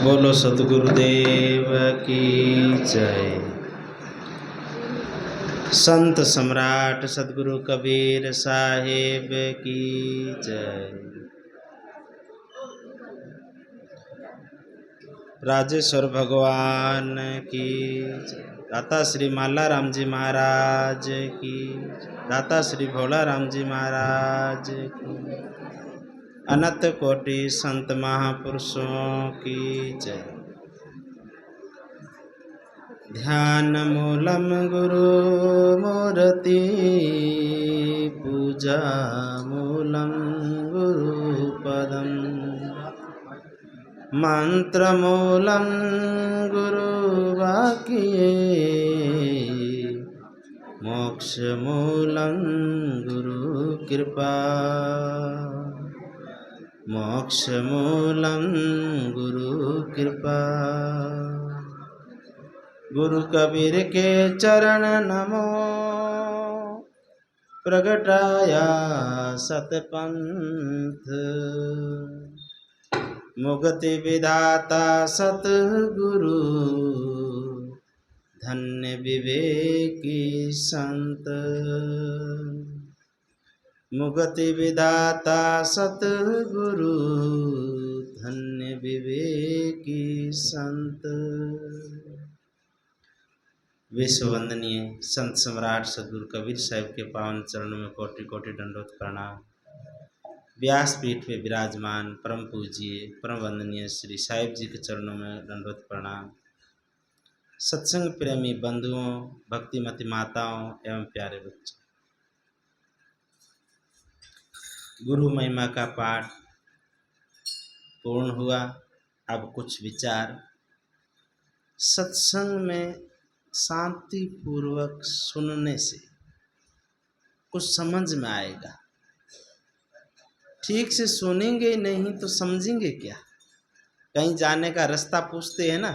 बोलो सतगुरुदेव की जय। संत सम्राट सतगुरु कबीर साहिब की जय। राजेश्वर भगवान की जय। दाता श्री माला राम जी महाराज की, दाता श्री भोला राम जी महाराज की, अनंत कोटि संत महापुरुषों की जय। ध्यान मूलम गुरु मूर्ति, पूजा मूलम गुरु पदम, मंत्र मूलम गुरु वाक्ये, मोक्ष मूलम गुरु कृपा, मोक्ष मूलम गुरु कृपा। गुरु कबीर के चरण नमो, प्रगटाया सतपंथ, मुक्ति विधाता सतगुरु, धन्य विवेकी संत। मुक्ति विधाता सतगुरु, धन्य विवेकी संत। विश्ववंदनीय संत सम्राट सतगुरु कबीर साहिब के पावन चरणों में कोटि कोटि दंडोत प्रणाम। व्यासपीठ पे विराजमान परम पूज्य परम वंदनीय श्री साहिब जी के चरणों में दंडोत प्रणाम। सत्संग प्रेमी बंधुओं, भक्तिमती माताओं एवं प्यारे बच्चों, गुरु महिमा का पाठ पूर्ण हुआ। अब कुछ विचार। सत्संग में शांति पूर्वक सुनने से कुछ समझ में आएगा। ठीक से सुनेंगे नहीं तो समझेंगे क्या? कहीं जाने का रास्ता पूछते हैं ना,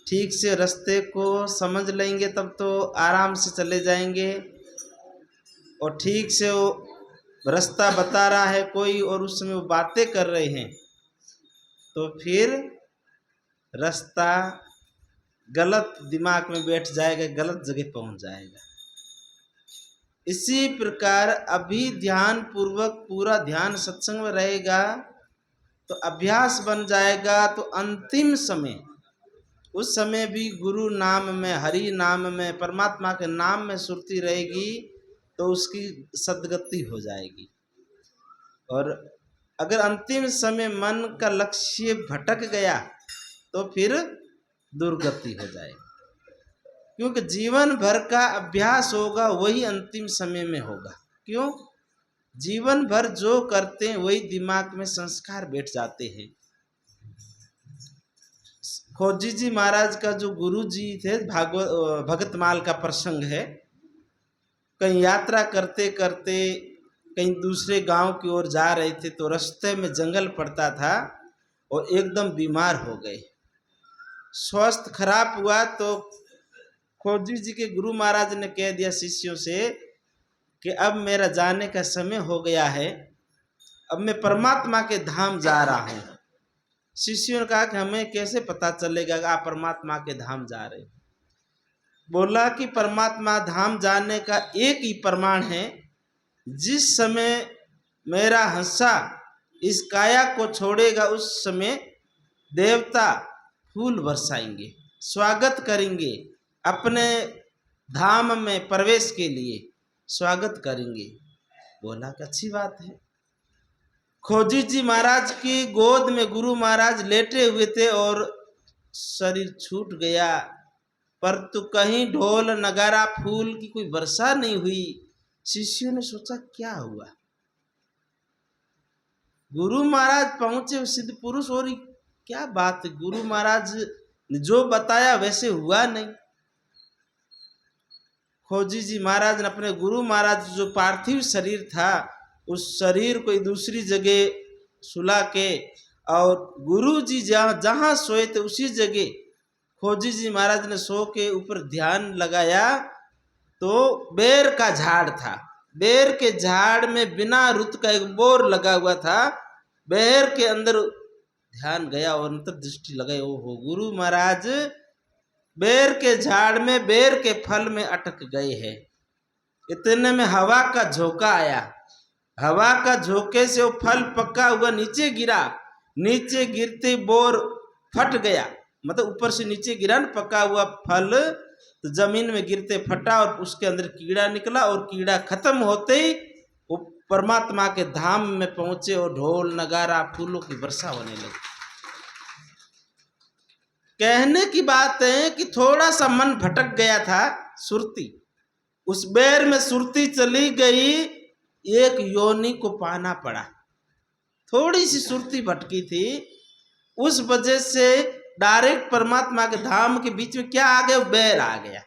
ठीक से रास्ते को समझ लेंगे तब तो आराम से चले जाएंगे। और ठीक से वो रास्ता बता रहा है कोई और उसमें वो बातें कर रहे हैं तो फिर रास्ता गलत दिमाग में बैठ जाएगा, गलत जगह पहुंच जाएगा। इसी प्रकार अभी ध्यान पूर्वक पूरा ध्यान सत्संग में रहेगा तो अभ्यास बन जाएगा। तो अंतिम समय, उस समय भी गुरु नाम में, हरि नाम में, परमात्मा के नाम में सुरती रहेगी तो उसकी सद्गति हो जाएगी। और अगर अंतिम समय मन का लक्ष्य भटक गया तो फिर दुर्गति हो जाएगी। क्योंकि जीवन भर का अभ्यास होगा वही अंतिम समय में होगा। क्यों? जीवन भर जो करते हैं वही दिमाग में संस्कार बैठ जाते हैं। खोजी जी महाराज का जो गुरु जी थे, भगतमाल का प्रसंग है। कहीं यात्रा करते करते कहीं दूसरे गांव की ओर जा रहे थे तो रास्ते में जंगल पड़ता था और एकदम बीमार हो गए। स्वास्थ्य खराब हुआ तो खोजी जी के गुरु महाराज ने कह दिया शिष्यों से कि अब मेरा जाने का समय हो गया है, अब मैं परमात्मा के धाम जा रहा हूँ। शिष्यों ने कहा कि हमें कैसे पता चलेगा कि आप परमात्मा के धाम जा रहे? बोला कि परमात्मा धाम जाने का एक ही प्रमाण है, जिस समय मेरा हंसा इस काया को छोड़ेगा उस समय देवता फूल बरसाएंगे, स्वागत करेंगे, अपने धाम में प्रवेश के लिए स्वागत करेंगे। बोला कि अच्छी बात है। खोजी जी महाराज की गोद में गुरु महाराज लेटे हुए थे और शरीर छूट गया, पर तो कहीं ढोल नगारा फूल की कोई वर्षा नहीं हुई। शिष्यों ने सोचा क्या हुआ? गुरु महाराज पहुंचे सिद्ध पुरुष और क्या बात है, गुरु महाराज ने जो बताया वैसे हुआ नहीं। खोजी जी महाराज ने अपने गुरु महाराज जो पार्थिव शरीर था उस शरीर को दूसरी जगह सुला के और गुरु जी जहाँ सोए थे उसी जगह खोजी जी महाराज ने सो के ऊपर ध्यान लगाया तो बेर का झाड़ था। बेर के झाड़ में बिना रुत का एक बोर लगा हुआ था, बेर के अंदर ध्यान गया और अंतर्दृष्टि लगाई, ओहो गुरु महाराज बेर के झाड़ में बेर के फल में अटक गए हैं। इतने में हवा का झोंका आया, हवा का झोंके से वो फल पका हुआ नीचे गिरा, नीचे गिरते बोर फट गया, मतलब ऊपर से नीचे गिरा न पका हुआ फल, तो जमीन में गिरते फटा और उसके अंदर कीड़ा निकला, और कीड़ा खत्म होते ही वो परमात्मा के धाम में पहुंचे और ढोल नगारा फूलों की वर्षा होने लगी। कहने की बात है कि थोड़ा सा मन भटक गया था, सुरती, उस बेर में सुरती चली गई, एक योनि को पाना पड़ा, थोड़ी सी सुरती भटकी थी, उस वजह से डायरेक्ट परमात्मा के धाम के बीच में क्या आ गया, बैर आ गया।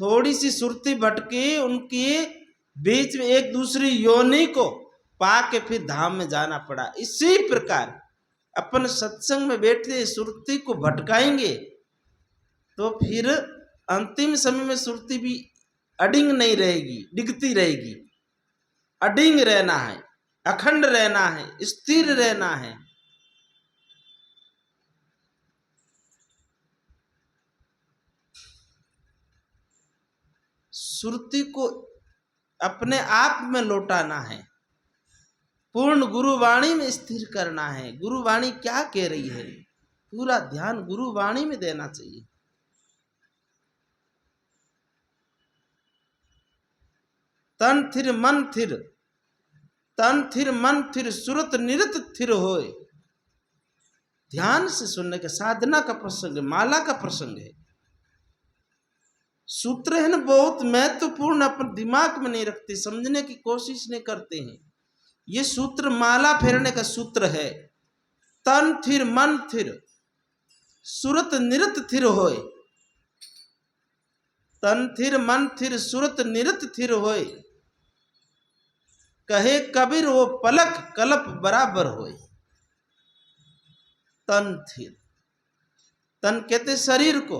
थोड़ी सी सुरती भटकी, उनकी बीच में एक दूसरी योनि को पाके फिर धाम में जाना पड़ा। इसी प्रकार अपन सत्संग में बैठे सुरती को भटकाएंगे तो फिर अंतिम समय में सुरती भी अडिंग नहीं रहेगी, डिगती रहेगी। अडिंग रहना है, अखंड रहना है, स्थिर रहना है। सुरती को अपने आप में लौटाना है, पूर्ण गुरुवाणी में स्थिर करना है। गुरुवाणी क्या कह रही है, पूरा ध्यान गुरुवाणी में देना चाहिए। तन थिर मन थिर, तन थिर मन थिर, सुरत निरत थिर होए। ध्यान से सुनने का साधना का प्रसंग है, माला का प्रसंग है। सूत्र है ना बहुत महत्वपूर्ण, अपन दिमाग में नहीं रखते, समझने की कोशिश नहीं करते हैं। ये सूत्र माला फेरने का सूत्र है। तन थिर मन थिर, सुरत निरत थिर होए। तन थिर मन थिर, सुरत निरत थिर होए। कहे कबीर वो पलक कलप बराबर होए। तन थिर, तन कहते शरीर को,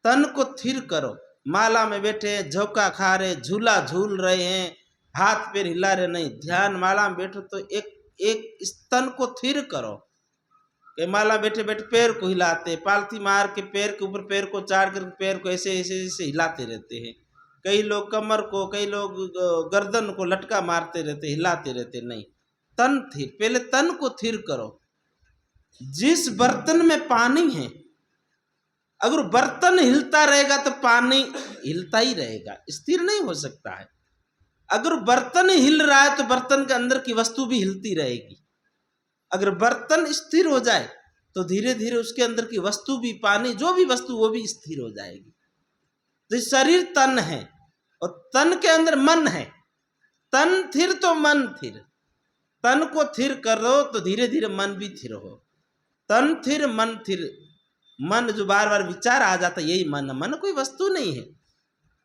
तन को थिर करो। माला में बैठे हैं, झोंका खा रहे, झूला झूल रहे हैं, हाथ पैर हिला रहे, नहीं। ध्यान माला में बैठो तो एक तन को थिर करो। कि माला बैठे बैठे पैर को हिलाते, पालथी मार के पैर के ऊपर पैर को चाड़ कर पैर को ऐसे ऐसे ऐसे हिलाते रहते हैं। कई लोग कमर को, कई लोग गर्दन को लटका मारते रहते, हिलाते रहते। नहीं, तन थिर, पहले तन को थिर करो। जिस बर्तन में पानी है, अगर बर्तन हिलता रहेगा तो पानी हिलता ही रहेगा, स्थिर नहीं हो सकता है। अगर बर्तन हिल रहा है तो बर्तन के अंदर की वस्तु भी हिलती रहेगी। अगर बर्तन स्थिर हो जाए तो धीरे धीरे उसके अंदर की वस्तु भी, पानी जो भी वस्तु, वो भी स्थिर हो जाएगी। तो शरीर तन है और तन के अंदर मन है। तन थिर तो मन थिर, तन को थिर करो तो धीरे धीरे मन भी थिर हो। तन थिर मन थिर, मन जो बार बार विचार आ जाता यही मन है। मन कोई वस्तु नहीं है।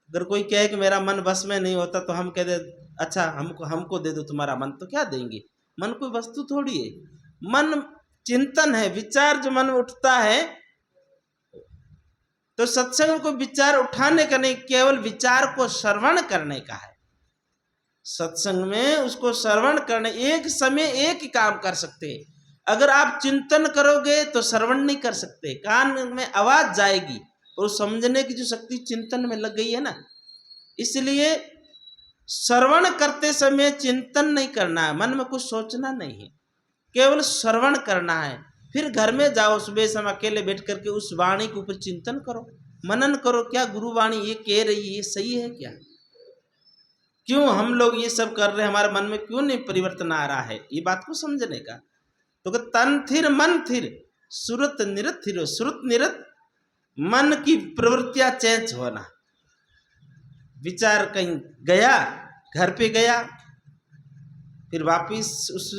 अगर कोई कहे कि मेरा मन बस में नहीं होता तो हम कह दे अच्छा हमको दे दो तुम्हारा मन, तो क्या देंगे? मन कोई वस्तु थोड़ी है। मन चिंतन है, विचार जो मन में उठता है। तो सत्संग को विचार उठाने का नहीं, केवल विचार को श्रवण करने का है। सत्संग में उसको श्रवण करने, एक समय एक ही काम कर सकते हैं। अगर आप चिंतन करोगे तो श्रवण नहीं कर सकते, कान में आवाज जाएगी और समझने की जो शक्ति चिंतन में लग गई है ना, इसलिए श्रवण करते समय चिंतन नहीं करना है, मन में कुछ सोचना नहीं है, केवल श्रवण करना है। फिर घर में जाओ, सुबह शाम अकेले बैठ करके उस वाणी के ऊपर चिंतन करो, मनन करो। क्या गुरुवाणी ये कह रही है, ये सही है क्या? क्यों हम लोग ये सब कर रहे हैं, हमारे मन में क्यों नहीं परिवर्तन आ रहा है? ये बात को समझने का। तो तन थिर मन थिर, सुरत निरत थिर। सुरत निरत, मन की प्रवृत्तियां चेंज होना। विचार कहीं गया, घर पे गया, फिर वापिस उस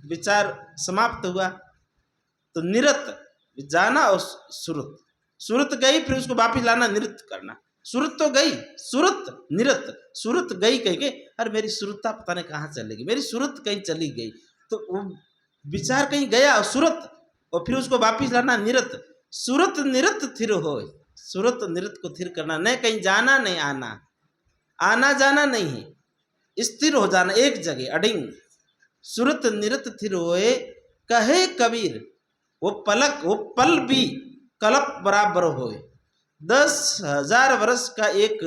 विचार समाप्त हुआ, तो निरत जाना और सुरत, सुरत गई फिर उसको वापिस लाना, निरत करना। सुरत तो गई, सुरत निरत, सुरत गई कहीं के, अरे मेरी सुरता पता नहीं कहाँ चलेगी, मेरी सुरत कहीं चली गई। तो वो विचार कहीं गया और सुरत, और फिर उसको वापिस लाना, निरत। सुरत निरत थिर हो, सुरत निरत को थिर करना, नहीं कहीं जाना नहीं आना। आना जाना नहीं है, स्थिर हो जाना एक जगह अडिंग। सुरत निरत थिर होए कहे कबीर, वो पलक वो पल भी कल्प बराबर होए। 10,000 वर्ष का एक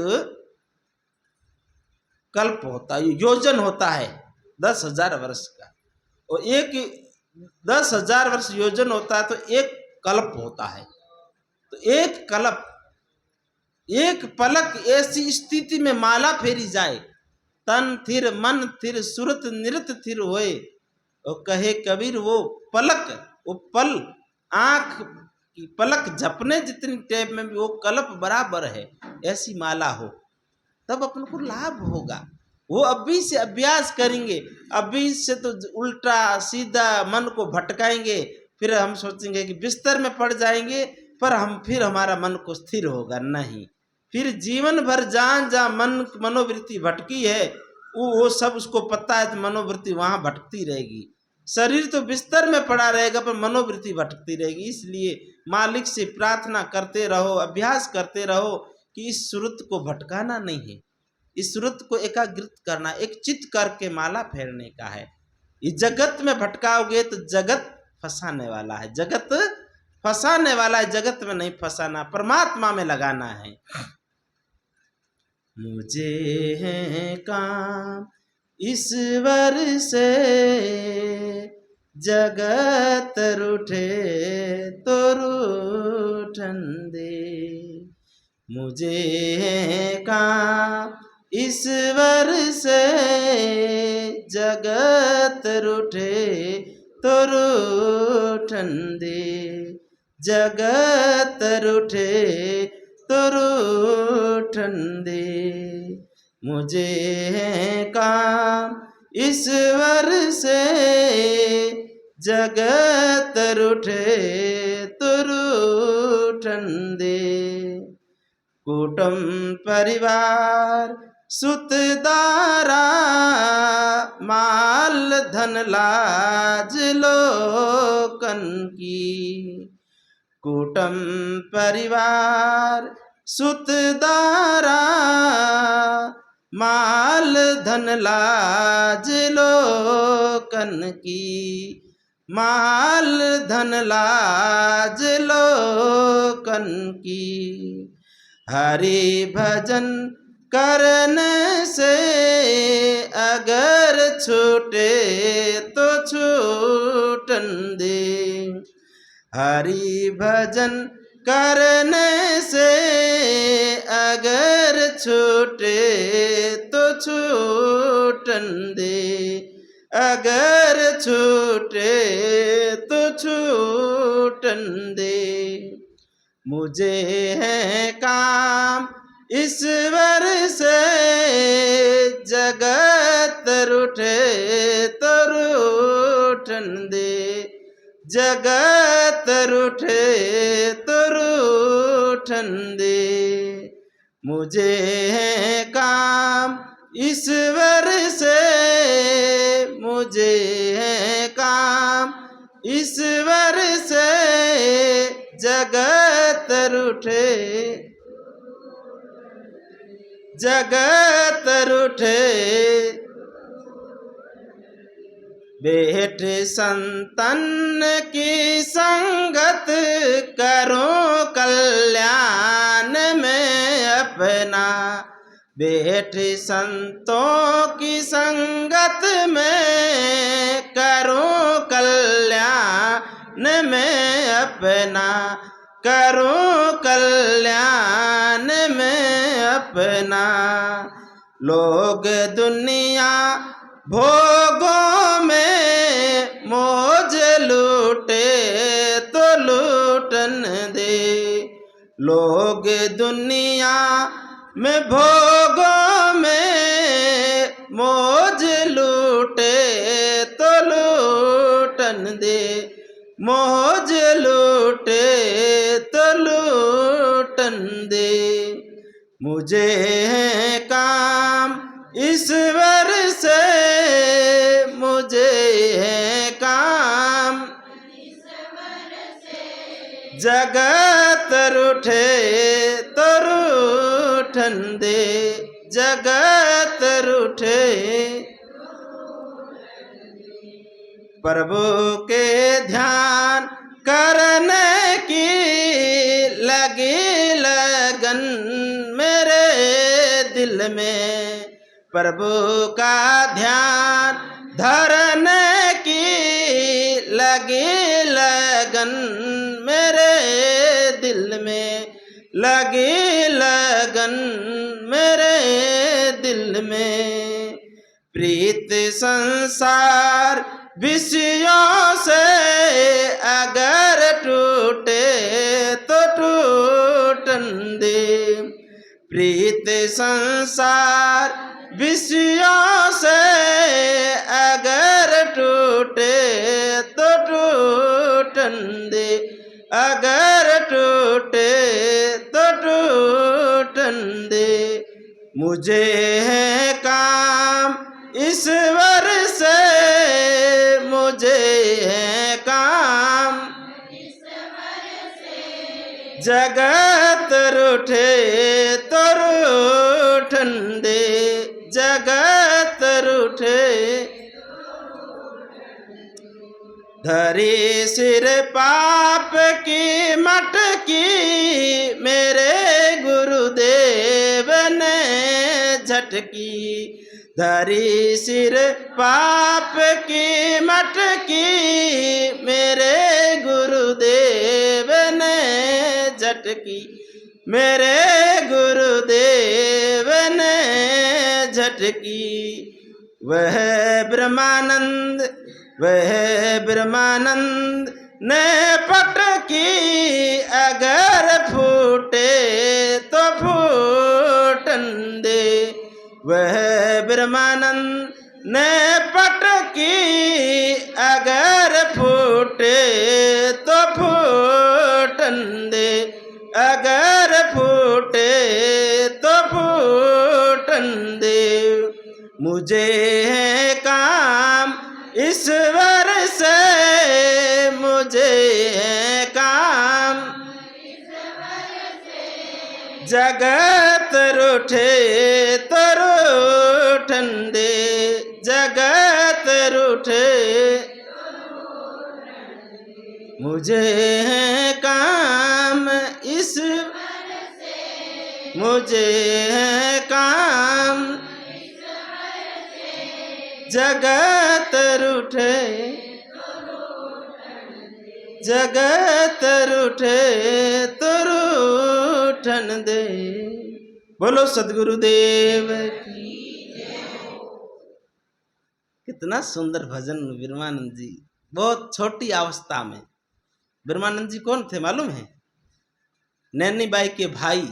कल्प होता है, योजन होता है 10,000 वर्ष का, और एक 10,000 वर्ष योजन होता है तो एक कल्प होता है। तो एक कल्प, एक पलक ऐसी स्थिति में माला फेरी जाए, तन थिर मन थिर सुरत निरत थिर होए, और कहे कबीर वो पलक, वो पल, आंख की पलक झपने जितनी टेप में भी वो कल्प बराबर है, ऐसी माला हो, तब अपन को लाभ होगा। वो अभी से अभ्यास करेंगे, अभी से तो उल्टा सीधा मन को भटकाएंगे, फिर हम सोचेंगे कि बिस्तर में पड़ जाएंगे, पर हम फिर हमारा मन को स्थिर होगा नहीं। फिर जीवन भर जहाँ जहाँ मनोवृत्ति भटकी है वो सब उसको पता है, तो मनोवृत्ति वहाँ भटकती रहेगी। शरीर तो बिस्तर में पड़ा रहेगा पर मनोवृत्ति भटकती रहेगी। इसलिए मालिक से प्रार्थना करते रहो, अभ्यास करते रहो कि इस सुरत को भटकाना नहीं है, इस सुरत को एकाग्रित करना, एक चित्त करके माला फेरने का है। इस जगत में भटकाओगे तो जगत फंसाने वाला है, जगत फंसाने वाला है, जगत में नहीं फंसाना, परमात्मा में लगाना है। मुझे है काम ईश्वर से, जगत रूठे तो रूठन दे। मुझे है काम ईश्वर से, जगत रूठे तो रूठन दे, जगत रूठे तो रूठन दे। मुझे है काम ईश्वर से, जगत रूठे तो रूठन दे। कुटुंब परिवार सुत दारा, माल धन लाज लोकन की। कुटुंब परिवार सुत दारा, माल धन लाज लोकन की। माल धन लाज लोकन की। हरि भजन करने से अगर छूटे तो छूटन दे। हरि भजन करने से अगर छूटे तो छूटन दे, अगर छूटे तो छूटन दे। मुझे है काम ईश्वर से, जगत रूठे तो रूठन दे, जगत रूठे तो रूठन दे। मुझे है काम ईश्वर से, मुझे है काम ईश्वर से, जगत रूठे, जगत रूठे। बेटे संतन की संगत करो कल्याण में अपना। बेटे संतों की संगत में करो कल्याण में अपना, करो कल्याण में अपना। लोग दुनिया भोगों में मौज लूटे तो लूटन दे। लोग दुनिया में भोगों में मौज लूटे तो लूटन दे, मौज लूटे तो लूटन दे। मुझे है काम ईश्वर से, मुझे है काम जगत रूठे तो रूठन दे, जगत रूठे। प्रभु के ध्यान करने की लगी लगन मेरे दिल में। प्रभु का ध्यान धरने की लगी लगन मेरे दिल में। लगी लगन मेरे दिल में। प्रीत संसार विषयों से अगर टूटे तो टूटन दे। प्रीत संसार विषयों से अगर टूटे तो टूटन दे। अगर टूटे तो टूटन दे। मुझे है काम ईश्वर से। मुझे है काम जगत रूठे तो रूठन दे। जगत रूठे धरी सिर पाप की मटकी मेरे गुरुदेव ने झटकी। धरी सिर पाप की मटकी मेरे गुरुदेव ने झटकी। मेरे गुरुदेव ने झटकी। वह ब्रह्मानंद ने पटकी अगर फूटे तो फूटन दे। वह ब्रह्मानंद ने पटकी अगर फूटे तो फूटन दे। अगर फूटे तो फूटन दे। मुझे है काम ईश्वर से। मुझे है काम जगत रूठे तो रूठन दे। जगत रूठे मुझे है काम ईश्वर। मुझे है काम जगत रूठे। जगत रूठे तो रूठन दे। बोलो सद्गुरुदेव की। कितना सुंदर भजन ब्रह्मानंद जी। बहुत छोटी अवस्था में। ब्रह्मानंद जी कौन थे मालूम है? नैनी बाई के भाई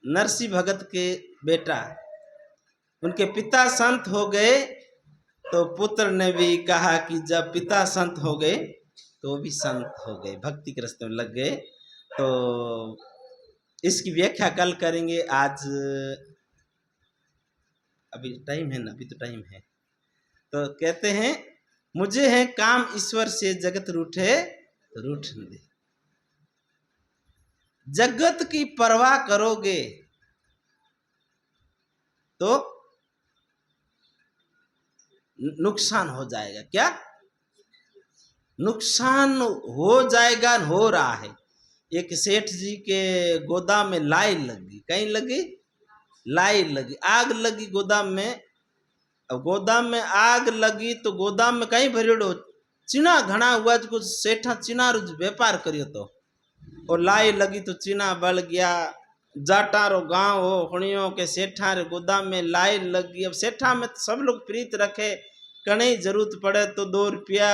नरसिंह भगत के बेटा। उनके पिता संत हो गए तो पुत्र ने भी कहा कि जब पिता संत हो गए तो भी संत हो गए, भक्ति के रास्ते में लग गए। तो इसकी व्याख्या कल करेंगे। आज अभी टाइम है ना? अभी तो टाइम है। तो कहते हैं मुझे है काम ईश्वर से जगत रूठे तो रूठन दे। जगत की परवाह करोगे तो नुकसान हो जाएगा। क्या नुकसान हो जाएगा? हो रहा है। एक सेठ जी के गोदाम में लाई लगी। कहीं लगी? लाई लगी। आग लगी गोदाम में। अब गोदाम में आग लगी तो गोदाम में कहीं भरियोड़ो चीना घना हुआ जो कुछ सेठा चीना रो व्यापार करियो तो और लाई लगी तो चीना बल गया। जाटारो गांव हो हुणियों के सेठा रे गोदाम में लाई लगी। अब सेठा में तो सब लोग प्रीत रखे। कहीं जरूरत पड़े तो 2 रुपया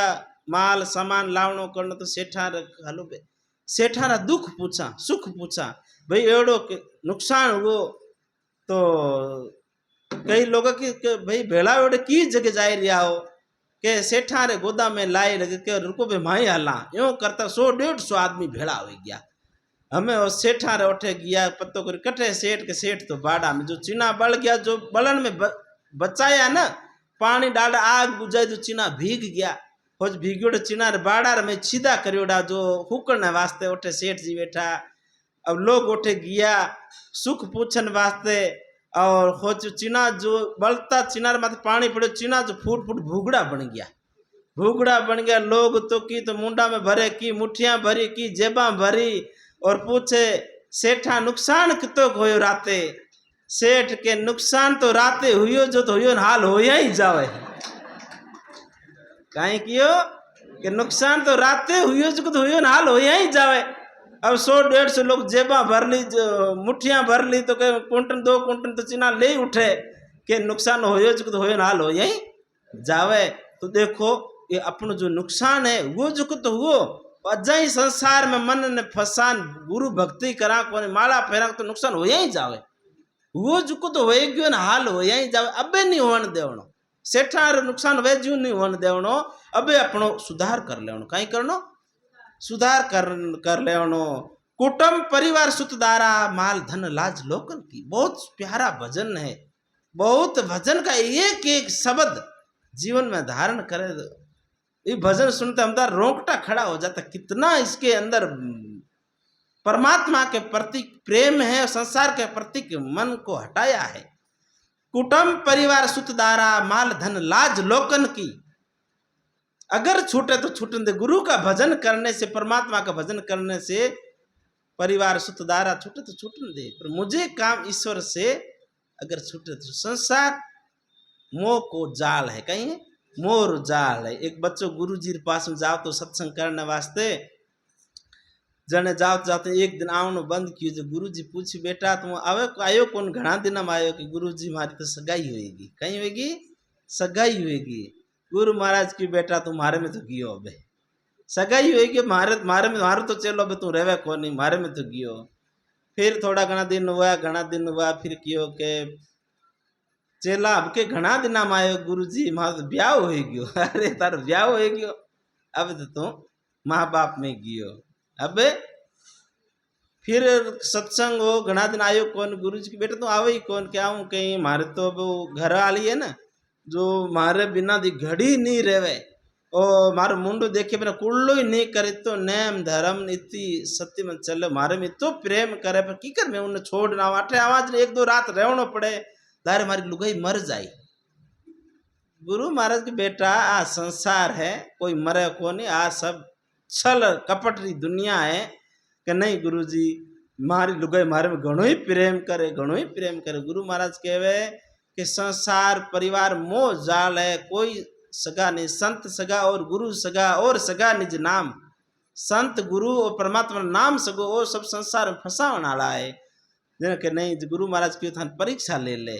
माल सामान लावनो करनो तो सेठा हालो बे। सेठा रा दुख पूछा सुख पूछा। भाई एड़ो नुकसान हुओ तो कई लोग के भाई भेड़ा एड़े की जगह जाए रिया हो के सेठा रे गोदाम में लाई लगे के रुको भाई माई हाला यूं करता 100-150 आदमी भेड़ा हो गया। हमें वो सेठा रे उठे गया पत्तो कर कटे सेठ के सेठ तो बाड़ा में जो चीना बल गया जो बलन में बचाया ना पानी डाल आग बुझाई तो चीना भीग गया। होज भीगोड़ चीना रे बाड़ा में सीधा करियोड़ा जो हुकने वास्ते उठे सेठ जी बैठा। अब लोग उठे गया सुख पूछन वास्ते और खोच चीना जो बलता चीना माथे पानी पड़े चीना जो फूट फूट भूगड़ा बन गया, भूगड़ा बन गया। लोग तो की तो मुंडा में भरे, की मुठियां भरी, की जेबा भरी और पूछे सेठा नुकसान कितो होयो राते। सेठ के नुकसान तो राते हुयो जो तो हुयो हाल होया ही जावे। कहीं कियो कि नुकसान तो राते हुयो जो तो हुयो हाल होया ही जावे। अब 100-150 लोग जेबा भर ली, मुठियां भर ली तो कहीं कुंटन 2 कुंटन तो चीना ले उठे कि नुकसान होयो जो तो हुयो हाल होया ही जावे। तो देखो ये अपनो जो नुकसान है वो जो तो हुओ अजाई संसार में मन ने फसान गुरु भक्ति करा को माला फेरा तो नुकसान होया ही जावे। वो जुको तो वे गयो न हाल होया ही जावे। अबे नहीं होने देवणो, सेठा नुकसान वे जू नहीं होने देवणो। अबे अपनो सुधार कर लेवणो। कहीं करनो सुधार कर लेवणो। कुटुंब परिवार सुतदारा माल धन लाज लोकन की, बहुत प्यारा भजन है। बहुत भजन का एक एक शब्द जीवन में धारण करे। ये भजन सुनते हमारा रोंगटा खड़ा हो जाता। कितना इसके अंदर परमात्मा के प्रति प्रेम है और संसार के प्रति मन को हटाया है। कुटुंब परिवार सुतदारा माल धन लाज लोकन की, अगर छूटे तो छूटने दे। गुरु का भजन करने से, परमात्मा का भजन करने से परिवार सुतदारा छूटे तो छूटने दे, पर मुझे काम ईश्वर से अगर छूटे तो संसार मोह को जाल है। कहीं मोर जाल है। एक बच्चों गुरु जी पास में जाओ तो सत्संग करने वास्ते जने जाओ जाते एक दिन आवनो बंद कियो। जो गुरु जी पूछी बेटा तुम आवे आयो कौन, घना दिन में आयो कि गुरु जी मारी तो सगाई होएगी। कहीं होएगी सगाई होएगी। गुरु महाराज की बेटा तुम्हारे में तो गियो, अबे सगाई होएगी मारे मारे में मारो तो चलो अबे तू रेवे कोनी, मारे में तो गियो। फिर थोड़ा घना दिन हुआ फिर कियो के चेला अब के घना दिन में आयो गुरु जी मारो तो ब्याह हो गयो। अरे तार ब्याह हो गयो, अब तो तू माँ बाप में गियो। अब फिर सत्संग हो घना दिन आयो कौन, गुरु जी की बेटा तू आवे ही कौन, क्या हूँ कहीं मारे तो अब घर वाली है ना जो मारे बिना दी घड़ी नहीं रेवे और मारो मुंडो देखे बिना कुल्लो ही नहीं करे तो नेम धर्म नीति सत्य में चले। मारे में तो प्रेम करे पर की कर मैं उन्हें छोड़ ना आठे आवाज 1-2 रात रहनो पड़े, दारे मारी लुगाई मर जाई। गुरु महाराज के बेटा आ संसार है, कोई मरे को नहीं, आ सब छल कपट री दुनिया है। कि नहीं गुरु जी मारी लुगाई मारे में घणो ही प्रेम करे, घणो ही प्रेम करे। गुरु महाराज कहवे कि संसार परिवार मोह जाल है, कोई सगा नहीं। संत सगा और गुरु सगा और सगा निज नाम। संत गुरु और परमात्मा नाम सगो और सब संसार में फंसावन वाला है। कि नहीं गुरु महाराज की थान परीक्षा ले ले।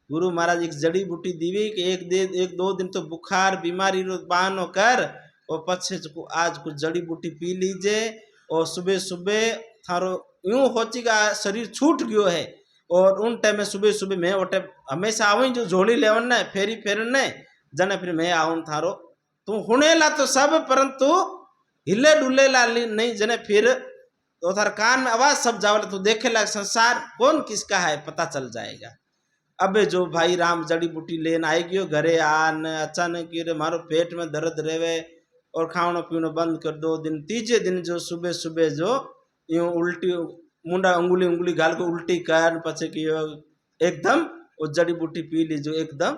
गुरु महाराज एक जड़ी बूटी दीवी कि 1-2 दिन तो बुखार बीमारी रो बहानो कर और पछे आज कुछ जड़ी बूटी पी लीजिए और सुबह सुबह थारो यूं होचीगा शरीर छूट गयो है। और उन टाइम में सुबह सुबह मैं वो टाइम हमेशा आवी जो झोली लेवन ने फेरी फेरन ने जने फिर मैं आऊं थारो तू हुनेला तो सब परंतु हिले डुलेला नहीं जने फिर तो थार कान में आवाज सब जावले तो देखेला संसार कौन किसका है पता चल जाएगा। अबे जो भाई राम जड़ी बूटी लेन आए गयो घरे आन अचानक रे मारो पेट में दर्द रेवे और खावनो पीवनो बंद कर दो दिन। तीजे दिन जो सुबह सुबह जो यूं उल्टी मुंडा उंगली गाल को उल्टी कर पछे कि एकदम वो जड़ी बूटी पी ली जो एकदम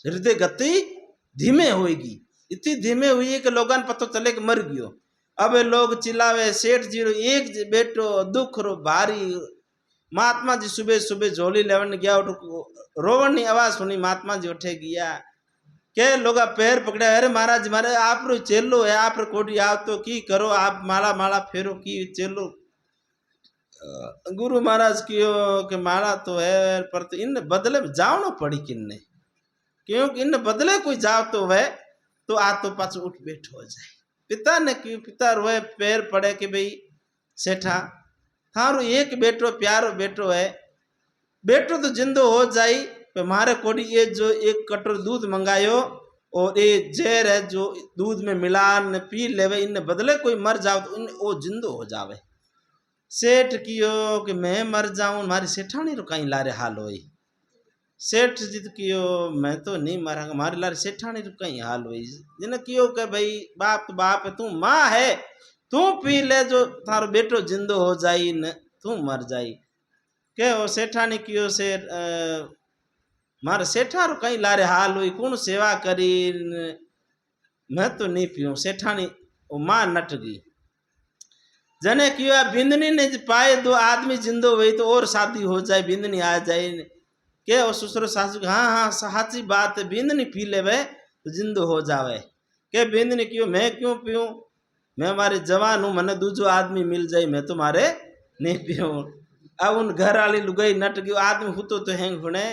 हृदय गति धीमे होएगी। इतनी धीमे हुई कि लोगन पतो चले कि मर गयो। अब लोग चिल्लावे सेठ जी रो एक बेटो दुख रो भारी। महात्मा जी सुबह सुबह झोली लेवन गया रोवन की आवाज सुनी। महात्मा जी उठे गया के लोग पैर पकड़े, अरे महाराज मारे आप रो चेलो है, आप रो कोडी आप तो की करो, आप माला माला फेरो की चेलो। गुरु महाराज कियो के माला तो है पर तो इन बदले में जावनो पड़ी किन्ने, क्योंकि इन बदले कोई जाव तो है तो आ तो पाछ उठ बैठ हो जाए। पिता ने क्यों पिता रोए पैर पड़े कि भाई सेठा थारो एक बेटो प्यारो बेटो है, बेटो तो जिंदो हो जाई पर मारे कोडी ये जो एक कटोर दूध मंगायो और ये जहर है जो दूध में मिलान पी लेवे, इन बदले कोई मर जाओ तो इन वो जिंदो हो जावे। सेठ कियो कि मैं मर जाऊं मारी सेठानी रो कहीं लारे हाल होई। सेठ जी कियो मैं तो नहीं मरांगा मारी लारे सेठानी रो कहीं हाल होई। जिन कियो कि भाई बाप तो बाप है, तू माँ है, तू पी ले जो थारो बेटो जिंदो हो जाई न तू मर जाई। के वो सेठानी कियो से मारे सेठारो कहीं लारे हाल हुई कौन सेवा करी मैं तो नहीं पियूं। सेठानी वो मां नट गई। जने किया बिंदनी ने पाए दो आदमी जिंदो हुई तो और शादी हो जाए, बिंदनी आ जाए के वो ससुर सासू हाँ हाँ साची बात है, बिंदनी पी ले तो जिंदो हो जावे। के बिंदनी क्यों मैं क्यों पीऊं, मैं मारे जवान हूँ, मैंने दूसरो आदमी मिल जाए मैं तुम्हारे नहीं पीऊं। अब उन घर वाली लुगाई नट गई, आदमी हुतो तो हैंग हुने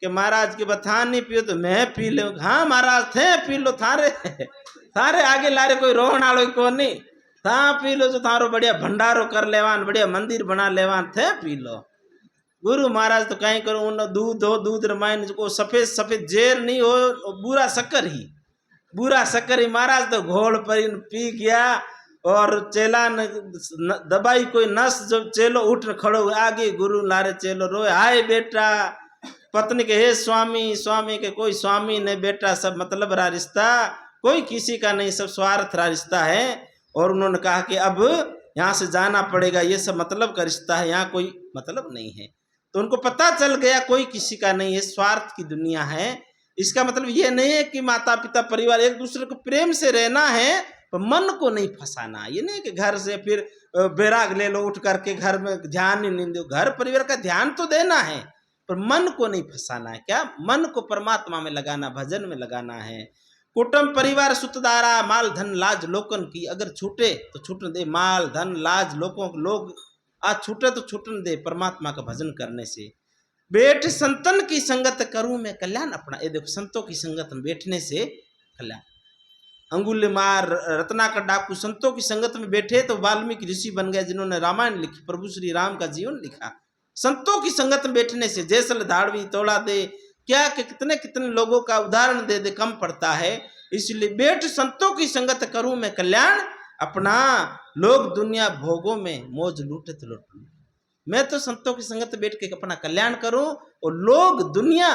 कि महाराज के बथान नहीं पियो तो मैं पी ले। हाँ महाराज थे पी लो, थारे थारे आगे लारे कोई रोहन आलो को नहीं, था पी लो जो थारो बढ़िया भंडारो कर लेवान, बढ़िया मंदिर बना लेवान, थे पी लो। गुरु महाराज तो कहीं करो उन दूध हो, दूध रमायन को सफेद सफेद जेर नहीं हो, बुरा शक्कर ही, बुरा शक्कर ही। महाराज तो घोल पर पी गया और चेला ने दबाई कोई नस, जो चेलो उठ खड़ो आगे गुरु लारे चेलो रोए, हाय बेटा। पत्नी के हे स्वामी, स्वामी के कोई स्वामी नहीं बेटा, सब मतलब रहा रिश्ता, कोई किसी का नहीं, सब स्वार्थ रहा रिश्ता है। और उन्होंने कहा कि अब यहाँ से जाना पड़ेगा, ये सब मतलब का रिश्ता है, यहाँ कोई मतलब नहीं है। तो उनको पता चल गया कोई किसी का नहीं है, स्वार्थ की दुनिया है। इसका मतलब ये नहीं है कि माता पिता परिवार एक दूसरे को प्रेम से रहना है, पर मन को नहीं फंसाना। ये नहीं कि घर से फिर बैराग ले लो उठ करके, घर में ध्यान ही नहीं दो। घर परिवार का ध्यान तो देना है पर मन को नहीं फंसाना है। क्या मन को परमात्मा में लगाना, भजन में लगाना है। कुटुंब परिवार सुतदारा, माल धन लाज लोकन की, अगर छूटे तो छूटन दे, माल धन लाज लोगों लोग आज छूटे तो छूटन दे परमात्मा का भजन करने से। बैठ संतन की संगत करूं मैं कल्याण अपना, ये देखो संतों की संगत में बैठने से कल्याण। अंगुल मार रत्नाकर डाकू संतों की संगत में बैठे तो वाल्मीकि ऋषि बन गए, जिन्होंने रामायण लिखी, प्रभु श्री राम का जीवन लिखा। संतों की संगत में बैठने से जैसल धाड़वी तोड़ा दे, क्या कि कितने कितने लोगों का उदाहरण दे दे कम पड़ता है। इसलिए बैठ संतों की संगत करूं मैं कल्याण अपना, लोग दुनिया भोगों में मौज लूटे तो लूट। मैं तो संतों की संगत बैठ के अपना कल्याण करूं और लोग दुनिया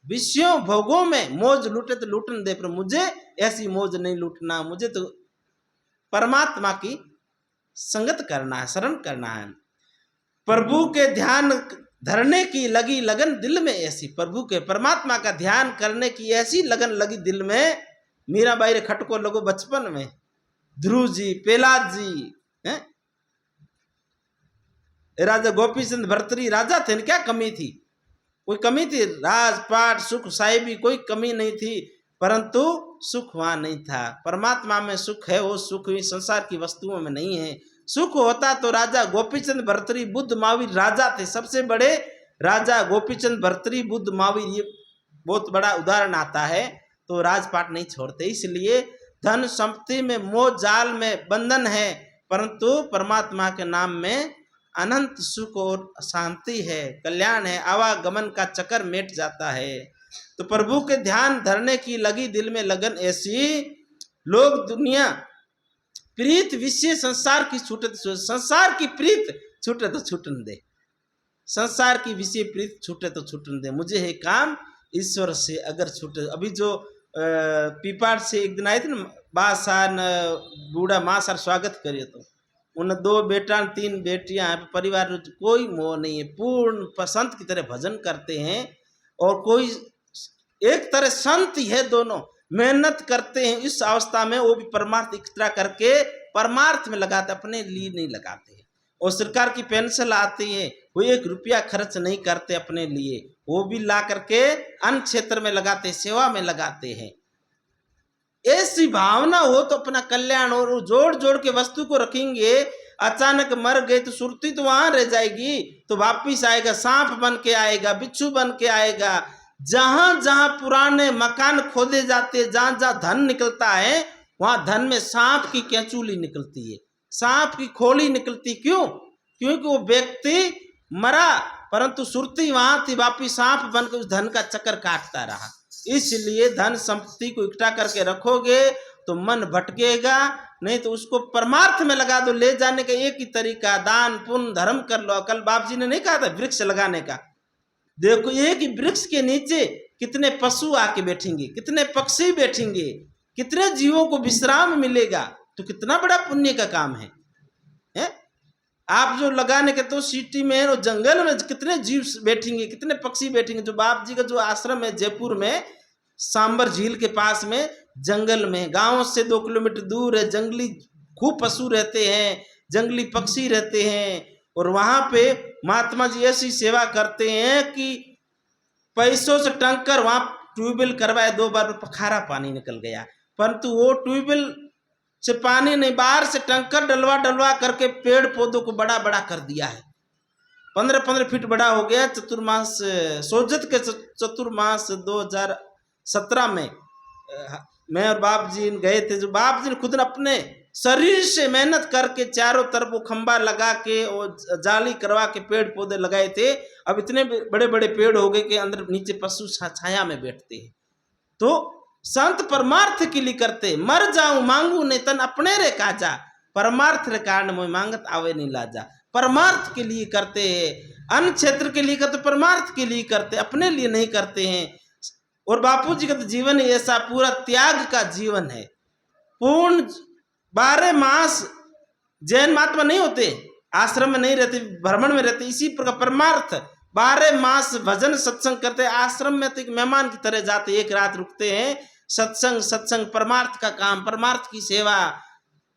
विषयों भोगों में मौज लूटे तो लूटन दे, पर मुझे ऐसी मौज नहीं लूटना, मुझे तो परमात्मा की संगत करना है, शरण करना है। प्रभु के ध्यान धरने की लगी लगन दिल में ऐसी, प्रभु के परमात्मा का ध्यान करने की ऐसी लगन लगी दिल में। मीराबाई रे खटको लगो बचपन में, ध्रुव जी, प्रहलाद जी हैं, राजा गोपीचंद भर्तरी राजा थे, क्या कमी थी, कोई कमी थी? राजपाट सुख साहिबी कोई कमी नहीं थी, परंतु सुख वहां नहीं था। परमात्मा में सुख है, वो सुख ही संसार की वस्तुओं में नहीं है। सुख होता तो राजा गोपीचंद भर्तरी बुद्ध महावीर राजा थे, सबसे बड़े राजा गोपीचंद भर्तरी बुद्ध महावीर, ये बहुत बड़ा उदाहरण आता है। तो राजपाट नहीं छोड़ते, इसलिए धन संपत्ति में मोह जाल में बंधन है, परंतु परमात्मा के नाम में अनंत सुख और शांति है, कल्याण है, आवागमन का चक्कर मिट जाता है। तो प्रभु के ध्यान धरने की लगी दिल में लगन ऐसी, लोग दुनिया प्रीत विषय संसार की छूटे तो, संसार की प्रीत छूटे तो छूटन दे, संसार की विषय प्रीत छूटे तो छूटन दे, मुझे है काम ईश्वर से अगर छूटे। अभी जो पीपाड़ से एक दिन आए थे ना, बासार बूढ़ा माँ सर स्वागत करिए, तो उन 2 बेटा 3 बेटियां हैं, परिवार कोई मोह नहीं है, पूर्ण संत की तरह भजन करते हैं। और कोई एक तरह संत ही है, दोनों मेहनत करते हैं इस अवस्था में, वो भी परमार्थ इकट्ठा करके परमार्थ में लगाते, अपने लिए नहीं लगाते। और सरकार की पेंशन आती है, वो 1 रुपया खर्च नहीं करते अपने लिए, वो भी ला करके अन्य क्षेत्र में लगाते, सेवा में लगाते हैं। ऐसी भावना हो तो अपना कल्याण, और जोड़ जोड़ के वस्तु को रखेंगे। अचानक मर गए तो सुरती तो वहां रह जाएगी, तो वापिस आएगा, सांप बन के आएगा, बिच्छू बन के आएगा। जहां जहां पुराने मकान खोदे जाते, जहां जहां धन निकलता है, वहां धन में सांप की कैचुली निकलती है, सांप की खोली निकलती। क्यों? क्योंकि वो व्यक्ति मरा, परंतु सुरती वहां थी, वापिस सांप बनकर उस धन का चक्कर काटता रहा। इसलिए धन संपत्ति को इकट्ठा करके रखोगे तो मन भटकेगा, नहीं तो उसको परमार्थ में लगा दो। ले जाने का एक ही तरीका, दान पुण्य धर्म कर लो। कल बाप जी ने नहीं कहा था वृक्ष लगाने का? देखो एक ही वृक्ष के नीचे कितने पशु आके बैठेंगे, कितने पक्षी बैठेंगे, कितने जीवों को विश्राम मिलेगा, तो कितना बड़ा पुण्य का काम है? आप जो लगाने के तो सिटी में और जंगल में कितने जीव बैठेंगे, कितने पक्षी बैठेंगे। जो बाप जी का जो आश्रम है जयपुर में, सांबर झील के पास में जंगल में, गांव से 2 किलोमीटर दूर है, जंगली खूब पशु रहते हैं, जंगली पक्षी रहते हैं। और वहां पे महात्मा जी ऐसी सेवा करते हैं कि पैसों से टंकर वहां ट्यूबवेल करवाए, 2 बार खारा पानी निकल गया, परंतु वो ट्यूबवेल से पानी नहीं, बाहर से टंकर डलवा डलवा करके पेड़ पौधों को बड़ा बड़ा कर दिया है। 15-15 फीट बड़ा हो गया। चतुर्मास सोजत के चतुर्मास 2017 में मैं और बाप जी गए थे। जो बाप जी ने खुद अपने शरीर से मेहनत करके चारों तरफ वो खंबा लगा के और जाली करवा के पेड़ पौधे लगाए थे। अब इतने बड़े बड़े पेड़ हो गए कि अंदर नीचे पशु छाया में बैठते हैं। तो संत परमार्थ के लिए करते, मर जाऊं मांगू नहीं तन अपने रे काजा, परमार्थ रे कारण में मांगत आवे नहीं लाजा। परमार्थ के लिए करते हैं, अन्य क्षेत्र के लिए करते, परमार्थ के लिए करते, अपने लिए नहीं करते हैं। और बापू जी का तो जीवन ऐसा पूरा त्याग का जीवन है। पूर्ण 12 मास जैन महात्मा नहीं होते, आश्रम में नहीं रहते, भ्रमण में रहते, इसी प्रकार परमार्थ 12 मास भजन सत्संग करते। आश्रम में तो एक मेहमान की तरह जाते, एक रात रुकते हैं, सत्संग सत्संग परमार्थ का काम, परमार्थ की सेवा,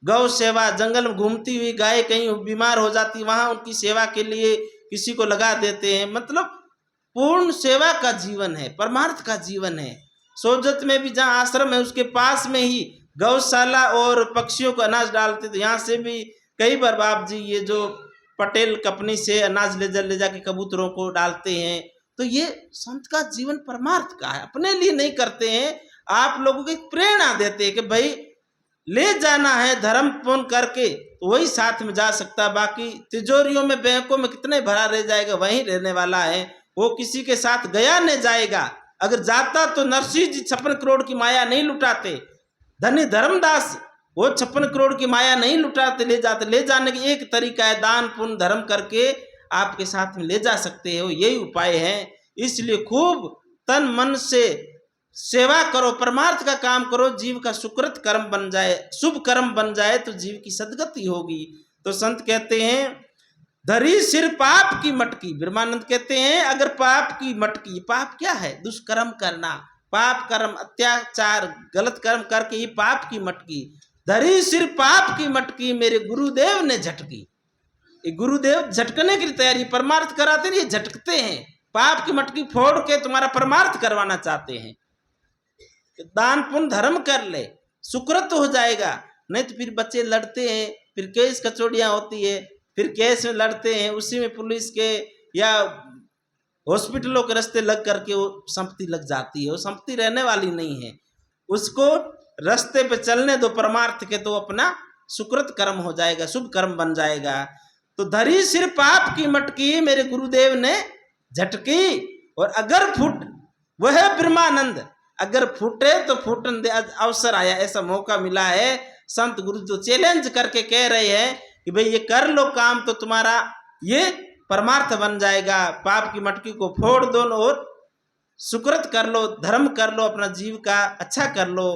गौ सेवा, जंगल में घूमती हुई गाय कहीं बीमार हो जाती, वहां उनकी सेवा के लिए किसी को लगा देते हैं। मतलब पूर्ण सेवा का जीवन है, परमार्थ का जीवन है। सोजत में भी जहाँ आश्रम है उसके पास में ही गौशाला और पक्षियों को अनाज डालते, तो यहाँ से भी कई बार बाप जी ये जो पटेल कंपनी से अनाज ले जाके कबूतरों को डालते हैं। तो ये संत का जीवन परमार्थ का है, अपने लिए नहीं करते हैं, आप लोगों को प्रेरणा देते हैं कि भाई ले जाना है धर्म पूर्ण करके तो वही साथ में जा सकता। बाकी तिजोरियों में बैंकों में कितने भरा रह जाएगा, वहीं रहने वाला है, वो किसी के साथ गया नहीं जाएगा। अगर जाता तो नरसिंह जी 56 करोड़ की माया नहीं लुटाते, धनी धर्मदास वो 56 करोड़ की माया नहीं लुटाते, ले जाते। ले जाने की एक तरीका है, दान पुण्य धर्म करके आपके साथ में ले जा सकते हो, यही उपाय है। इसलिए खूब तन मन से सेवा करो, परमार्थ का काम करो, जीव का सुकृत कर्म बन जाए, शुभ कर्म बन जाए तो जीव की सदगति होगी। तो संत कहते हैं धरी सिर पाप की मटकी, ब्रह्मानंद कहते हैं अगर पाप की मटकी, पाप क्या है? दुष्कर्म करना, पाप कर्म, अत्याचार, गलत कर्म करके ही पाप की मटकी, धरी सिर पाप की मटकी मेरे गुरुदेव ने झटकी। ये गुरुदेव झटकने की तैयारी, परमार्थ कराते नहीं, झटकते हैं, पाप की मटकी फोड़ के तुम्हारा परमार्थ करवाना चाहते हैं। दान पुण्य धर्म कर ले, सुकृत हो जाएगा। नहीं तो फिर बच्चे लड़ते हैं, फिर केस कचौड़ियां होती है, फिर केस में लड़ते हैं, उसी में पुलिस के या हॉस्पिटलों के रास्ते लग करके वो संपत्ति लग जाती है। वो संपत्ति रहने वाली नहीं है, उसको रास्ते पे चलने दो परमार्थ के, तो अपना सुकृत कर्म हो जाएगा, शुभ कर्म बन जाएगा। तो धरी सिर पाप की मटकी मेरे गुरुदेव ने झटकी, और अगर फूट वह ब्रह्मानंद, अगर फूटे तो फूटन दे। अवसर आया, ऐसा मौका मिला है, संत गुरु जो चैलेंज करके कह रहे हैं कि भाई ये कर लो काम तो तुम्हारा ये परमार्थ बन जाएगा। पाप की मटकी को फोड़ दो और सुकृत कर लो, धर्म कर लो, अपना जीव का अच्छा कर लो।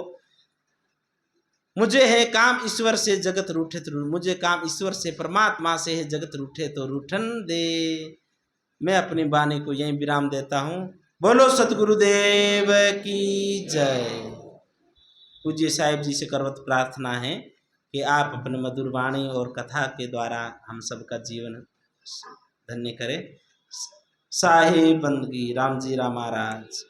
मुझे है काम ईश्वर से जगत रूठे तो, मुझे काम ईश्वर से परमात्मा से है जगत रूठे तो रूठन दे। मैं अपनी वाणी को यहीं विराम देता हूँ। बोलो सतगुरुदेव की जय। पूज्य साहिब जी से करवत प्रार्थना है कि आप अपने मधुर वाणी और कथा के द्वारा हम सबका जीवन धन्य करें। साहिब बंदगी राम जी राम महाराज।